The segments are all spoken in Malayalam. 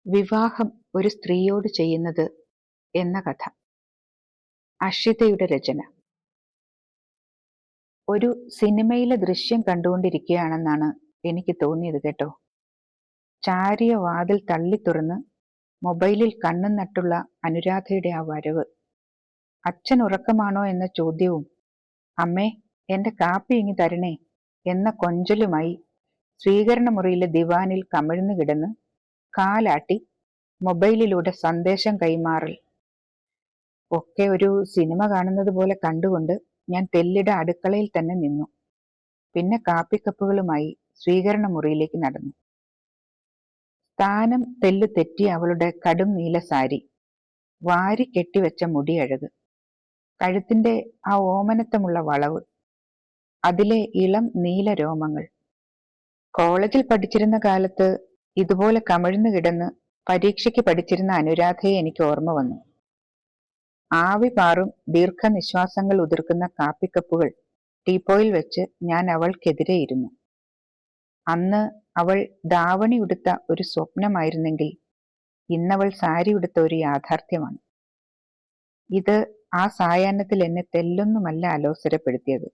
വിവാഹം ഒരു സ്ത്രീയോട് ചെയ്യുന്നത് എന്ന കഥ. അഷിതയുടെ രചന. ഒരു സിനിമയിലെ ദൃശ്യം കണ്ടുകൊണ്ടിരിക്കുകയാണെന്നാണ് എനിക്ക് തോന്നിയത് കേട്ടോ. ചാരിയ വാതിൽ തള്ളി തുറന്ന് മൊബൈലിൽ കണ്ണും നട്ടുള്ള അനുരാധയുടെ ആ വരവ്, അച്ഛൻ ഉറക്കമാണോ എന്ന ചോദ്യവും അമ്മേ എന്റെ കാപ്പി ഇങ്ങി തരണേ എന്ന കൊഞ്ചലുമായി സ്വീകരണ മുറിയിലെ ദിവാനിൽ കമിഴ്ന്നു കിടന്ന് കാലാട്ടി മൊബൈലിലൂടെ സന്ദേശം കൈമാറൽ ഒക്കെ ഒരു സിനിമ കാണുന്നത് പോലെ കണ്ടുകൊണ്ട് ഞാൻ തെല്ലിട അടുക്കളയിൽ തന്നെ നിന്നു. പിന്നെ കാപ്പിക്കപ്പുകളുമായി സ്വീകരണ മുറിയിലേക്ക് നടന്നു. സ്ഥാനം തെല്ലു തെറ്റി അവളുടെ കടും നീല സാരി, വാരി കെട്ടിവെച്ച മുടിയഴക്, കഴുത്തിന്റെ ആ ഓമനത്തമുള്ള വളവ്, അതിലെ ഇളം നീല രോമങ്ങൾ. കോളേജിൽ പഠിച്ചിരുന്ന കാലത്ത് ഇതുപോലെ കമിഴ്ന്നു കിടന്ന് പരീക്ഷയ്ക്ക് പഠിച്ചിരുന്ന അനുരാധയെ എനിക്ക് ഓർമ്മ വന്നു. ആവി പാറും ദീർഘനിശ്വാസങ്ങൾ ഉതിർക്കുന്ന കാപ്പിക്കപ്പുകൾ ടീപ്പോയിൽ വെച്ച് ഞാൻ അവൾക്കെതിരെ ഇരുന്നു. അന്ന് അവൾ ദാവണി ഉടുത്ത ഒരു സ്വപ്നമായിരുന്നെങ്കിൽ ഇന്നവൾ സാരി ഉടുത്ത ഒരു യാഥാർത്ഥ്യമാണ്. ഇത് ആ സായാഹ്നത്തിൽ എന്നെ തെല്ലൊന്നുമല്ല അലോസരപ്പെടുത്തിയത്.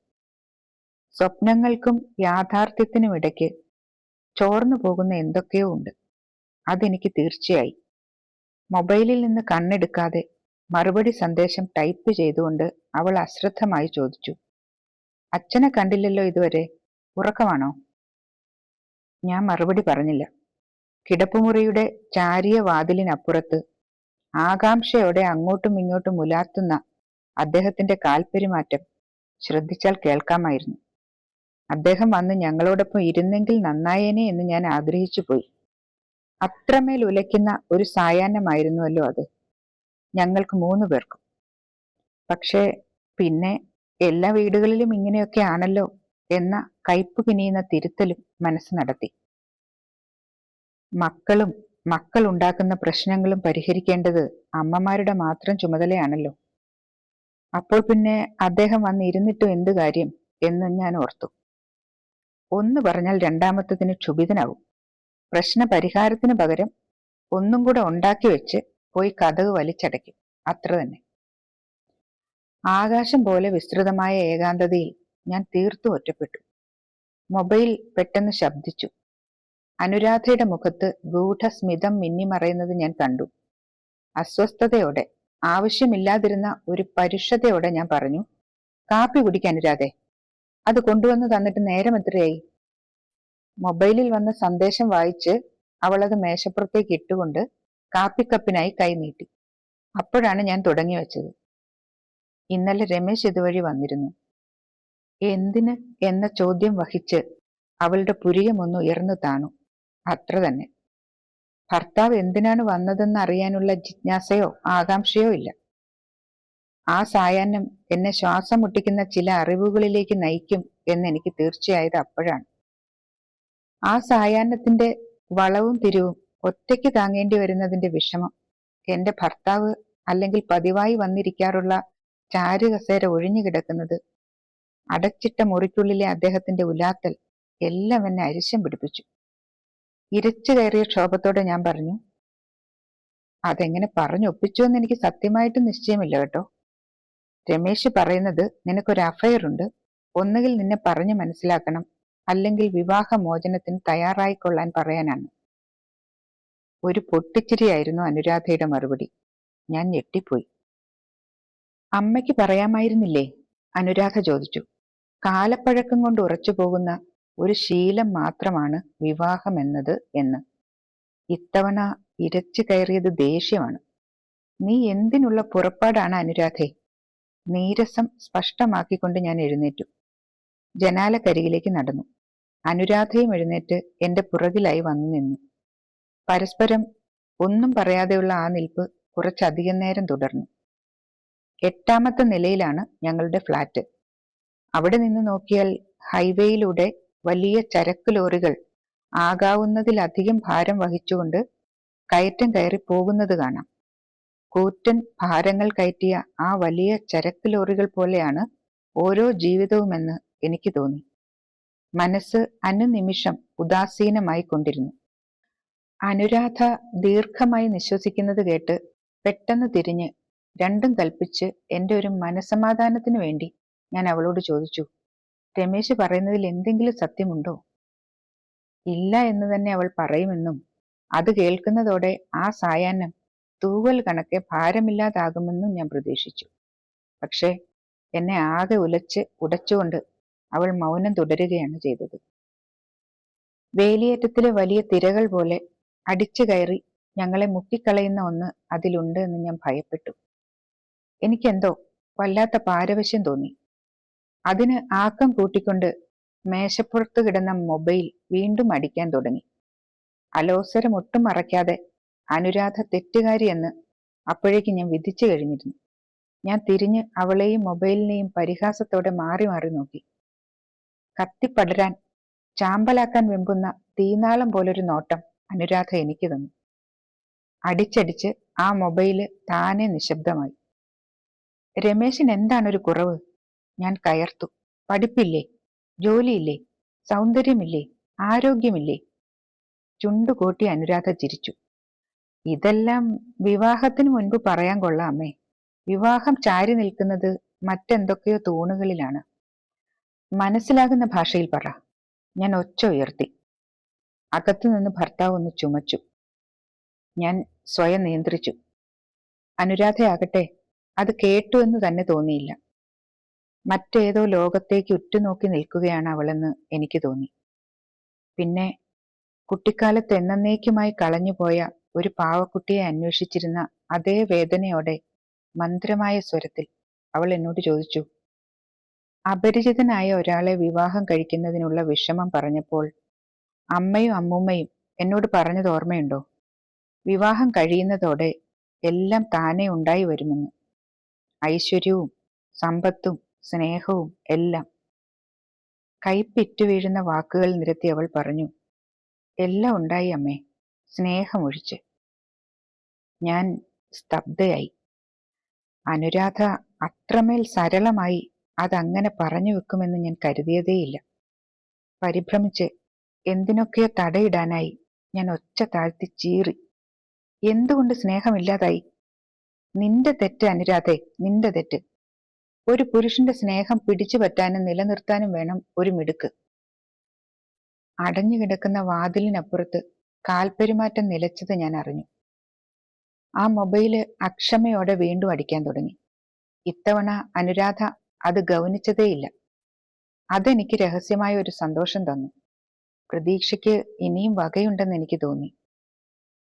സ്വപ്നങ്ങൾക്കും യാഥാർത്ഥ്യത്തിനും ഇടയ്ക്ക് ചോർന്നു പോകുന്ന എന്തൊക്കെയോ ഉണ്ട്, അതെനിക്ക് തീർച്ചയായി. മൊബൈലിൽ നിന്ന് കണ്ണെടുക്കാതെ മറുപടി സന്ദേശം ടൈപ്പ് ചെയ്തുകൊണ്ട് അവൾ അശ്രദ്ധമായി ചോദിച്ചു, അച്ഛനെ കണ്ടില്ലല്ലോ ഇതുവരെ, ഉറക്കമാണോ? ഞാൻ മറുപടി പറഞ്ഞില്ല. കിടപ്പുമുറിയുടെ ചാരിയ വാതിലിനപ്പുറത്ത് ആകാംക്ഷയോടെ അങ്ങോട്ടും ഇങ്ങോട്ടും ഉലാത്തുന്ന അദ്ദേഹത്തിന്റെ കാൽപ്പെരുമാറ്റം ശ്രദ്ധിച്ചാൽ കേൾക്കാമായിരുന്നു. അദ്ദേഹം വന്ന് ഞങ്ങളോടൊപ്പം ഇരുന്നെങ്കിൽ നന്നായേനെ എന്ന് ഞാൻ ആഗ്രഹിച്ചു പോയി. അത്രമേൽ ഉലയ്ക്കുന്ന ഒരു സായാഹ്നമായിരുന്നുവല്ലോ അത്, ഞങ്ങൾക്ക് 3 പേർക്കും. പക്ഷേ പിന്നെ എല്ലാ വീടുകളിലും ഇങ്ങനെയൊക്കെ ആണല്ലോ എന്ന കയ്പു കിനിയുന്ന തിരുത്തലും മനസ്സ് നടത്തി. മക്കൾ ഉണ്ടാക്കുന്ന പ്രശ്നങ്ങളും പരിഹരിക്കേണ്ടത് അമ്മമാരുടെ മാത്രം ചുമതലയാണല്ലോ. അപ്പോൾ പിന്നെ അദ്ദേഹം വന്ന് ഇരുന്നിട്ടും എന്ത് കാര്യം എന്ന് ഞാൻ ഓർത്തു. ഒന്ന് പറഞ്ഞാൽ രണ്ടാമത്തതിന് ക്ഷുഭിതനാവും. പ്രശ്ന പരിഹാരത്തിന് പകരം ഒന്നും കൂടെ ഉണ്ടാക്കി വെച്ച് പോയി കതക് വലിച്ചടയ്ക്കും, അത്ര തന്നെ. ആകാശം പോലെ വിസ്തൃതമായ ഏകാന്തതയിൽ ഞാൻ തീർത്തും ഒറ്റപ്പെട്ടു. മൊബൈൽ പെട്ടെന്ന് ശബ്ദിച്ചു. അനുരാധയുടെ മുഖത്ത് ഗൂഢസ്മിതം മിന്നിമറയുന്നത് ഞാൻ കണ്ടു. അസ്വസ്ഥതയോടെ, ആവശ്യമില്ലാതിരുന്ന ഒരു പരുഷതയോടെ ഞാൻ പറഞ്ഞു, കാപ്പി കുടിക്കാൻ അനുരാധേ, അത് കൊണ്ടുവന്ന് തന്നിട്ട് നേരം എത്രയായി? മൊബൈലിൽ വന്ന സന്ദേശം വായിച്ച് അവളത് മേശപ്പുറത്തേക്ക് ഇട്ടുകൊണ്ട് കാപ്പിക്കപ്പിനായി കൈനീട്ടി. അപ്പോഴാണ് ഞാൻ തുടങ്ങി വെച്ചത്. ഇന്നലെ രമേശ് ഇതുവഴി വന്നിരുന്നു. എന്തിന് എന്ന ചോദ്യം വഹിച്ച് അവളുടെ പുരികമൊന്ന് ഉയർന്നു താണു, അത്ര തന്നെ. ഭർത്താവ് എന്തിനാണ് വന്നതെന്ന് അറിയാനുള്ള ജിജ്ഞാസയോ ആകാംക്ഷയോ ഇല്ല. ആ സായാഹ്നം എന്നെ ശ്വാസം മുട്ടിക്കുന്ന ചില അറിവുകളിലേക്ക് നയിക്കും എന്നെനിക്ക് തീർച്ചയായത് അപ്പോഴാണ്. ആ സായാഹ്നത്തിന്റെ വളവും തിരിവും ഒറ്റയ്ക്ക് താങ്ങേണ്ടി വരുന്നതിന്റെ വിഷമം, എന്റെ ഭർത്താവ് അല്ലെങ്കിൽ പതിവായി വന്നിരിക്കാറുള്ള ചാരുകസേര ഒഴിഞ്ഞു കിടക്കുന്നത്, അടച്ചിട്ട മുറിക്കുള്ളിലെ അദ്ദേഹത്തിന്റെ ഉലാത്തൽ എല്ലാം എന്നെ അരിശം പിടിപ്പിച്ചു. ഇരച്ചു കയറിയ ക്ഷോഭത്തോടെ ഞാൻ പറഞ്ഞു, അതെങ്ങനെ പറഞ്ഞൊപ്പിച്ചു എന്ന് എനിക്ക് സത്യമായിട്ടും നിശ്ചയമില്ല കേട്ടോ. രമേശ് പറയുന്നത് നിനക്കൊരു അഫയർ ഉണ്ട്, ഒന്നുകിൽ നിന്നെ പറഞ്ഞു മനസ്സിലാക്കണം, അല്ലെങ്കിൽ വിവാഹമോചനത്തിന് തയ്യാറായിക്കൊള്ളാൻ പറയാനാണ്. ഒരു പൊട്ടിച്ചിരിയായിരുന്നു അനുരാധയുടെ മറുപടി. ഞാൻ ഞെട്ടിപ്പോയി. അമ്മയ്ക്ക് പറയാമായിരുന്നില്ലേ? അനുരാധ ചോദിച്ചു. കാലപ്പഴക്കം കൊണ്ട് ഉറച്ചു പോകുന്ന ഒരു ശീലം മാത്രമാണ് വിവാഹമെന്നത് എന്ന്. ഇത്തവണ ഇരച്ചു കയറിയത് ദേഷ്യമാണ്. നീ എന്തിനുള്ള പുറപ്പാടാണ് അനുരാധേ? നീരസം സ്പഷ്ടമാക്കിക്കൊണ്ട് ഞാൻ എഴുന്നേറ്റു. ജനാലക്കരികിലേക്ക് നടന്നു. അനുരാധയും എഴുന്നേറ്റ് എന്റെ പുറകിലായി വന്നു നിന്നു. പരസ്പരം ഒന്നും പറയാതെയുള്ള ആ നിൽപ്പ് കുറച്ചധികം നേരം തുടർന്നു. 8ാമത്തെ നിലയിലാണ് ഞങ്ങളുടെ ഫ്ലാറ്റ്. അവിടെ നിന്ന് നോക്കിയാൽ ഹൈവേയിലൂടെ വലിയ ചരക്ക് ലോറികൾ ആകാവുന്നതിലധികം ഭാരം വഹിച്ചുകൊണ്ട് കയറ്റം കയറി പോകുന്നത് കാണാം. കൂറ്റൻ ഭാരങ്ങൾ കയറ്റിയ ആ വലിയ ചരക്ക് ലോറികൾ പോലെയാണ് ഓരോ ജീവിതവുമെന്ന് എനിക്ക് തോന്നി. മനസ്സ് അനുനിമിഷം ഉദാസീനമായി കൊണ്ടിരുന്നു. അനുരാധ ദീർഘമായി നിശ്വസിക്കുന്നത് കേട്ട് പെട്ടെന്ന് തിരിഞ്ഞ് രണ്ടും കൽപ്പിച്ച് എന്റെ ഒരു മനസമാധാനത്തിനു വേണ്ടി ഞാൻ അവളോട് ചോദിച്ചു, രമേശ് പറയുന്നതിൽ എന്തെങ്കിലും സത്യമുണ്ടോ? ഇല്ല എന്ന് തന്നെ അവൾ പറയുമെന്നും അത് കേൾക്കുന്നതോടെ ആ സായാഹ്നം തൂവൽ കണക്കെ ഭാരമില്ലാതാകുമെന്നും ഞാൻ പ്രതീക്ഷിച്ചു. പക്ഷേ എന്നെ ആകെ ഉടച്ചുകൊണ്ട് അവൾ മൗനം തുടരുകയാണ് ചെയ്തത്. വേലിയേറ്റത്തിലെ വലിയ തിരകൾ പോലെ അടിച്ചു കയറി ഞങ്ങളെ മുക്കിക്കളയുന്ന ഒന്ന് അതിലുണ്ട് എന്ന് ഞാൻ ഭയപ്പെട്ടു. എനിക്കെന്തോ വല്ലാത്ത പാരവശ്യം തോന്നി. അതിന് ആക്കം കൂട്ടിക്കൊണ്ട് മേശപ്പുറത്ത് കിടന്ന മൊബൈൽ വീണ്ടും അടിക്കാൻ തുടങ്ങി. അലോസരം ഒട്ടും മറയ്ക്കാതെ അനുരാധ തെറ്റുകാരിയെന്ന് അപ്പോഴേക്ക് ഞാൻ വിധിച്ചു കഴിഞ്ഞിരുന്നു. ഞാൻ തിരിഞ്ഞ് അവളെയും മൊബൈലിനെയും പരിഹാസത്തോടെ മാറി മാറി നോക്കി. കത്തിപ്പടരാൻ ചാമ്പലാക്കാൻ വെമ്പുന്ന തീനാളം പോലൊരു നോട്ടം അനുരാധ എനിക്ക് തന്നു. അടിച്ചടിച്ച് ആ മൊബൈല് താനെ നിശബ്ദമായി. രമേശിന് എന്താണൊരു കുറവ്? ഞാൻ കയർത്തു. പഠിപ്പില്ലേ? ജോലിയില്ലേ? സൗന്ദര്യമില്ലേ? ആരോഗ്യമില്ലേ? ചുണ്ടുകൂട്ടി അനുരാധ ചിരിച്ചു. ഇതെല്ലാം വിവാഹത്തിന് മുൻപ് പറയാൻ കൊള്ളാം അമ്മേ. വിവാഹം ചാരി നിൽക്കുന്നത് മറ്റെന്തൊക്കെയോ തൂണുകളിലാണ്. മനസ്സിലാകുന്ന ഭാഷയിൽ പറ. ഞാൻ ഒച്ച ഉയർത്തി. അകത്തുനിന്ന് ഭർത്താവ് ഒന്ന് ചുമച്ചു. ഞാൻ സ്വയം നിയന്ത്രിച്ചു. അനുരാധയാകട്ടെ അത് കേട്ടു എന്ന് തന്നെ തോന്നിയില്ല. മറ്റേതോ ലോകത്തേക്ക് ഉറ്റുനോക്കി നിൽക്കുകയാണ് അവളെന്ന് എനിക്ക് തോന്നി. പിന്നെ കുട്ടിക്കാലത്ത് എന്നേക്കുമായി കളഞ്ഞുപോയ ഒരു പാവക്കുട്ടിയെ അന്വേഷിച്ചിരുന്ന അതേ വേദനയോടെ മന്ത്രമായ സ്വരത്തിൽ അവൾ എന്നോട് ചോദിച്ചു, അപരിചിതനായ ഒരാളെ വിവാഹം കഴിക്കുന്നതിനുള്ള വിഷമം പറഞ്ഞപ്പോൾ അമ്മയും അമ്മൂമ്മയും എന്നോട് പറഞ്ഞത് ഓർമ്മയുണ്ടോ? വിവാഹം കഴിയുന്നതോടെ എല്ലാം താനേ ഉണ്ടായി വരുമെന്ന്. ഐശ്വര്യവും സമ്പത്തും സ്നേഹവും എല്ലാം. കൈപ്പിറ്റു വീഴുന്ന വാക്കുകൾ നിരത്തി അവൾ പറഞ്ഞു, എല്ലാം ഉണ്ടായി അമ്മേ, സ്നേഹമൊഴിച്ച്. ഞാൻ സ്തബ്ധയായി. അനുരാധ അത്രമേൽ സരളമായി അതങ്ങനെ പറഞ്ഞു വെക്കുമെന്ന് ഞാൻ കരുതിയതേയില്ല. പരിഭ്രമിച്ച് എന്തിനൊക്കെയോ തടയിടാനായി ഞാൻ ഒച്ച താഴ്ത്തി ചീറി, എന്തുകൊണ്ട് സ്നേഹമില്ലാതായി? നിന്റെ തെറ്റ് അനുരാധേ, നിന്റെ തെറ്റ്. ഒരു പുരുഷന്റെ സ്നേഹം പിടിച്ചു പറ്റാനും നിലനിർത്താനും വേണം ഒരു മിടുക്ക്. അടഞ്ഞു കിടക്കുന്ന വാതിലിനപ്പുറത്ത് കാൽപ്പെരുമാറ്റം നിലച്ചത് ഞാൻ അറിഞ്ഞു. ആ മൊബൈല് അക്ഷമയോടെ വീണ്ടും അടിക്കാൻ തുടങ്ങി. ഇത്തവണ അനുരാധ അത് ഗൗനിച്ചതേയില്ല. അതെനിക്ക് രഹസ്യമായ ഒരു സന്തോഷം തന്നു. പ്രതീക്ഷയ്ക്ക് ഇനിയും വകയുണ്ടെന്ന് എനിക്ക് തോന്നി.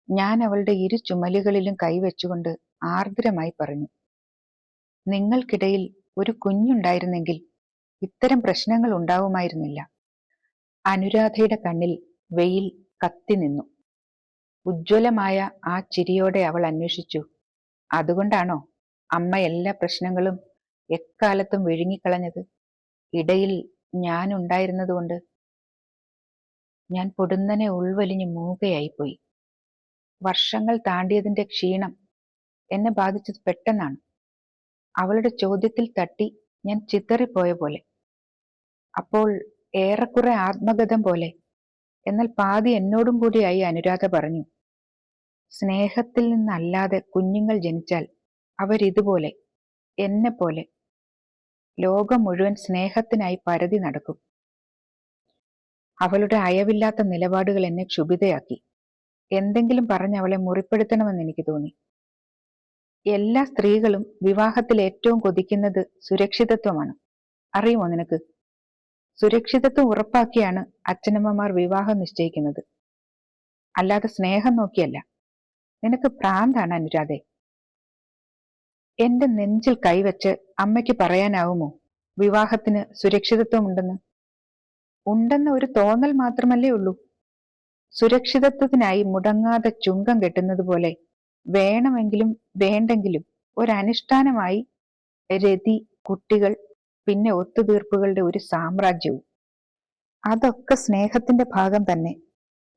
ഞാൻ അവളുടെ ഇരു ചുമലുകളിലും കൈവച്ചുകൊണ്ട് ആർദ്രമായി പറഞ്ഞു, നിങ്ങൾക്കിടയിൽ ഒരു കുഞ്ഞുണ്ടായിരുന്നെങ്കിൽ ഇത്തരം പ്രശ്നങ്ങൾ ഉണ്ടാവുമായിരുന്നില്ല. അനുരാധയുടെ കണ്ണിൽ വെയിൽ കത്തി നിന്നു. ഉജ്ജ്വലമായ ആ ചിരിയോടെ അവൾ അന്വേഷിച്ചു, അതുകൊണ്ടാണോ അമ്മ എല്ലാ പ്രശ്നങ്ങളും എക്കാലത്തും വിഴുങ്ങിക്കളഞ്ഞത്? ഇടയിൽ ഞാൻ ഉണ്ടായിരുന്നതുകൊണ്ട്? ഞാൻ പൊടുന്നനെ ഉൾവലിഞ്ഞു മൂകയായിപ്പോയി. വർഷങ്ങൾ താണ്ടിയതിന്റെ ക്ഷീണം എന്നെ ബാധിച്ചത് പെട്ടെന്നാണ്. അവളുടെ ചോദ്യത്തിൽ തട്ടി ഞാൻ ചിതറിപ്പോയ പോലെ. അപ്പോൾ ഏറെക്കുറെ ആത്മഗതം പോലെ, എന്നാൽ പാതി എന്നോടും കൂടിയായി അനുരാധ പറഞ്ഞു, സ്നേഹത്തിൽ നിന്നല്ലാതെ കുഞ്ഞുങ്ങൾ ജനിച്ചാൽ അവരിതുപോലെ, എന്നെപ്പോലെ, ലോകം മുഴുവൻ സ്നേഹത്തിനായി പരതി നടക്കും. അവളുടെ അയവില്ലാത്ത നിലപാടുകൾ എന്നെ ക്ഷുഭിതയാക്കി. എന്തെങ്കിലും പറഞ്ഞ് അവളെ മുറിപ്പെടുത്തണമെന്ന് എനിക്ക് തോന്നി. എല്ലാ സ്ത്രീകളും വിവാഹത്തിൽ ഏറ്റവും കൊതിക്കുന്നത് സുരക്ഷിതത്വമാണ്. അറിയുമോ നിനക്ക്? സുരക്ഷിതത്വം ഉറപ്പാക്കിയാണ് അച്ഛനമ്മമാർ വിവാഹം നിശ്ചയിക്കുന്നത്, അല്ലാതെ സ്നേഹം നോക്കിയല്ല. നിനക്ക് ഭ്രാന്താണ് അനുരാധെ. എന്റെ നെഞ്ചിൽ കൈവച്ച് അമ്മയ്ക്ക് പറയാനാവുമോ വിവാഹത്തിന് സുരക്ഷിതത്വമുണ്ടെന്ന്? ഉണ്ടെന്ന ഒരു തോന്നൽ മാത്രമല്ലേ ഉള്ളൂ. സുരക്ഷിതത്വത്തിനായി മുടങ്ങാതെ ചുങ്കം കെട്ടുന്നത് പോലെ വേണമെങ്കിലും വേണ്ടെങ്കിലും ഒരനുഷ്ഠാനമായി രതി, കുട്ടികൾ, പിന്നെ ഒത്തുതീർപ്പുകളുടെ ഒരു സാമ്രാജ്യവും. അതൊക്കെ സ്നേഹത്തിന്റെ ഭാഗം തന്നെ,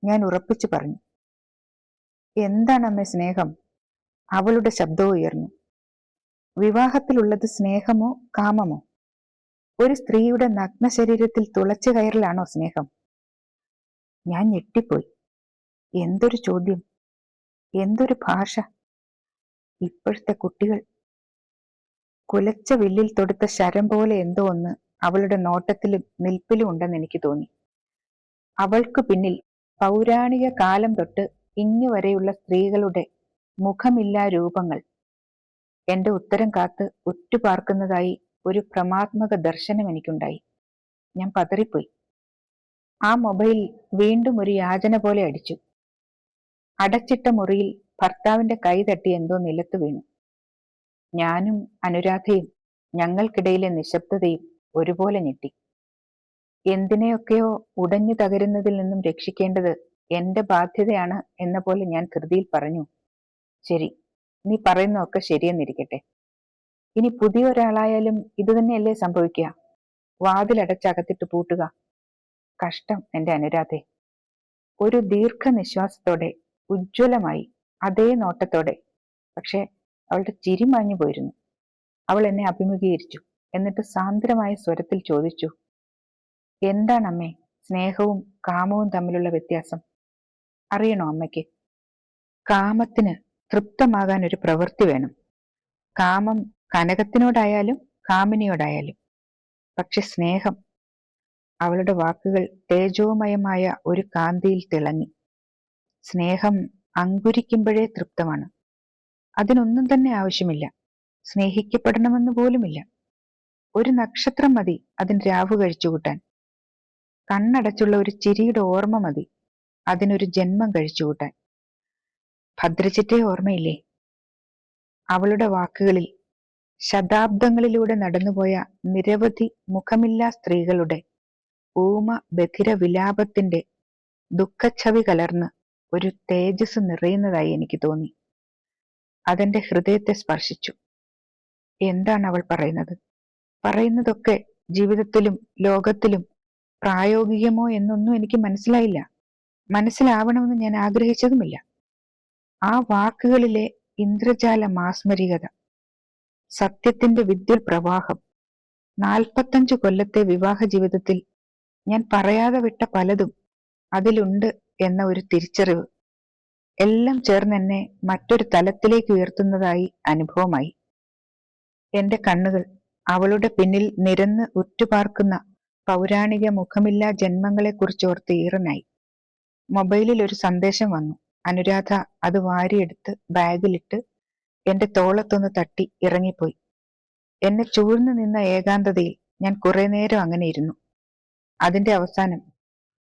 ഞാൻ ഉറപ്പിച്ചു പറഞ്ഞു. എന്താണ് അമ്മ സ്നേഹം? അവളുടെ ശബ്ദവും ഉയർന്നു. വിവാഹത്തിലുള്ളത് സ്നേഹമോ കാമമോ? ഒരു സ്ത്രീയുടെ നഗ്ന ശരീരത്തിൽ തുളച്ചു കയറലാണോ സ്നേഹം? ഞാൻ ഞെട്ടിപ്പോയി. എന്തൊരു ചോദ്യം, എന്തൊരു ഭാഷ! ഇപ്പോഴത്തെ കുട്ടികൾ. കുലച്ച വില്ലിൽ തൊടുത്ത ശരം പോലെ എന്തോ ഒന്ന് അവളുടെ നോട്ടത്തിലും നിൽപ്പിലും ഉണ്ടെന്ന് എനിക്ക് തോന്നി. അവൾക്കു പിന്നിൽ പൗരാണിക കാലം തൊട്ട് ഇങ്ങുവരെയുള്ള സ്ത്രീകളുടെ മുഖമില്ലാ രൂപങ്ങൾ എന്റെ ഉത്തരം കാത്ത് ഉറ്റുപാർക്കുന്നതായി ഒരു ഭ്രമാത്മക ദർശനം എനിക്കുണ്ടായി. ഞാൻ പതറിപ്പോയി. ആ മൊബൈൽ വീണ്ടും ഒരു യാചന പോലെ അടിച്ചു. അടച്ചിട്ട മുറിയിൽ ഭർത്താവിന്റെ കൈ തട്ടി എന്തോ നിലത്ത് വീണു. ഞാനും അനുരാധയും, ഞങ്ങൾക്കിടയിലെ നിശബ്ദതയും ഒരുപോലെ ഞെട്ടി. എന്തിനെയൊക്കെയോ ഉടഞ്ഞു തകരുന്നതിൽ നിന്നും രക്ഷിക്കേണ്ടത് എന്റെ ബാധ്യതയാണ് എന്ന പോലെ ഞാൻ ധൃതിയിൽ പറഞ്ഞു, ശരി, നീ പറയുന്നതൊക്കെ ശരിയെന്നിരിക്കട്ടെ. ഇനി പുതിയ ഒരാളായാലും ഇതുതന്നെയല്ലേ സംഭവിക്കുക? വാതിലടച്ചകത്തിട്ട് പൂട്ടുക. കഷ്ടം എന്റെ അനുരാധെ. ഒരു ദീർഘനിശ്വാസത്തോടെ, ഉജ്ജ്വലമായി, അതേ നോട്ടത്തോടെ. പക്ഷെ അവളുടെ ചിരി മാഞ്ഞു പോയിരുന്നു. അവൾ എന്നെ അഭിമുഖീകരിച്ചു. എന്നിട്ട് സാന്ദ്രമായ സ്വരത്തിൽ ചോദിച്ചു, എന്താണ് അമ്മേ സ്നേഹവും കാമവും തമ്മിലുള്ള വ്യത്യാസം? അറിയണോ അമ്മയ്ക്ക്? കാമത്തിന് തൃപ്തമാകാൻ ഒരു പ്രവൃത്തി വേണം. കാമം കനകത്തിനോടായാലും കാമിനിയോടായാലും. പക്ഷെ സ്നേഹം. അവളുടെ വാക്കുകൾ തേജോമയമായ ഒരു കാന്തിയിൽ തിളങ്ങി. സ്നേഹം അങ്കുരിക്കുമ്പോഴേ തൃപ്തമാണ്. അതിനൊന്നും തന്നെ ആവശ്യമില്ല. സ്നേഹിക്കപ്പെടണമെന്ന് പോലുമില്ല. ഒരു നക്ഷത്രം മതി അതിന് രാവ് കഴിച്ചുകൂട്ടാൻ. കണ്ണടച്ചുള്ള ഒരു ചിരിയുടെ ഓർമ്മ മതി അതിനൊരു ജന്മം കഴിച്ചുകൂട്ടാൻ. ഭദ്രചിറ്റയെ ഓർമ്മയില്ലേ? അവളുടെ വാക്കുകളിൽ ശതാബ്ദങ്ങളിലൂടെ നടന്നുപോയ നിരവധി മുഖമില്ലാ സ്ത്രീകളുടെ ഊമ ബധിര വിലാപത്തിന്റെ ദുഃഖച്ഛവി കലർന്ന് ഒരു തേജസ് നിറയുന്നതായി എനിക്ക് തോന്നി. അതെന്റെ ഹൃദയത്തെ സ്പർശിച്ചു. എന്താണ് അവൾ പറയുന്നത്? പറയുന്നതൊക്കെ ജീവിതത്തിലും ലോകത്തിലും പ്രായോഗികമോ എന്നൊന്നും എനിക്ക് മനസ്സിലായില്ല. മനസ്സിലാവണമെന്ന് ഞാൻ ആഗ്രഹിച്ചതുമില്ല. ആ വാക്കുകളിലെ ഇന്ദ്രജാല മാസ്മരികത, സത്യത്തിന്റെ വിദ്യുൽ പ്രവാഹം, 45 കൊല്ലത്തെ വിവാഹ ജീവിതത്തിൽ ഞാൻ പറയാതെ വിട്ട പലതും അതിലുണ്ട് എന്ന ഒരു തിരിച്ചറിവ്, എല്ലാം ചേർന്ന് എന്നെ മറ്റൊരു തലത്തിലേക്ക് ഉയർത്തുന്നതായി അനുഭവമായി. എന്റെ കണ്ണുകൾ അവളുടെ പിന്നിൽ നിരന്ന് ഉറ്റുപാർക്കുന്ന പൗരാണിക മുഖമില്ലാ ജന്മങ്ങളെക്കുറിച്ചോർത്ത് ഈറനായി. മൊബൈലിൽ ഒരു സന്ദേശം വന്നു. അനുരാധ അത് വാരിയെടുത്ത് ബാഗിലിട്ട് എന്റെ തോളത്തൊന്ന് തട്ടി ഇറങ്ങിപ്പോയി. എന്നെ ചൂഴ്ന്നു നിന്ന ഏകാന്തതയിൽ ഞാൻ കുറെ നേരം അങ്ങനെ ഇരുന്നു. അതിന്റെ അവസാനം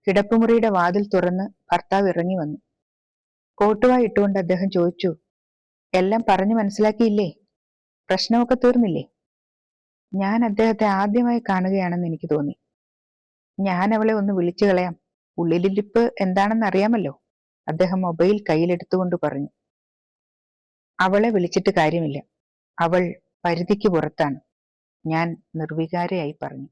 കിടപ്പുമുറിയുടെ വാതിൽ തുറന്ന് ഭർത്താവ് ഇറങ്ങി വന്നു. കോട്ടുവായി ഇട്ടുകൊണ്ട് അദ്ദേഹം ചോദിച്ചു, എല്ലാം പറഞ്ഞു മനസ്സിലാക്കിയില്ലേ? പ്രശ്നമൊക്കെ തീർന്നില്ലേ? ഞാൻ അദ്ദേഹത്തെ ആദ്യമായി കാണുകയാണെന്ന് എനിക്ക് തോന്നി. ഞാൻ അവളെ ഒന്ന് വിളിച്ചു കളയാം, ഉള്ളിലിരിപ്പ് എന്താണെന്ന് അറിയാമല്ലോ, അദ്ദേഹം മൊബൈൽ കയ്യിലെടുത്തുകൊണ്ട് പറഞ്ഞു. അവളെ വിളിച്ചിട്ട് കാര്യമില്ല. അവൾ പരിധിക്ക് പുറത്താണ്, ഞാൻ നിർവികാരയായി പറഞ്ഞു.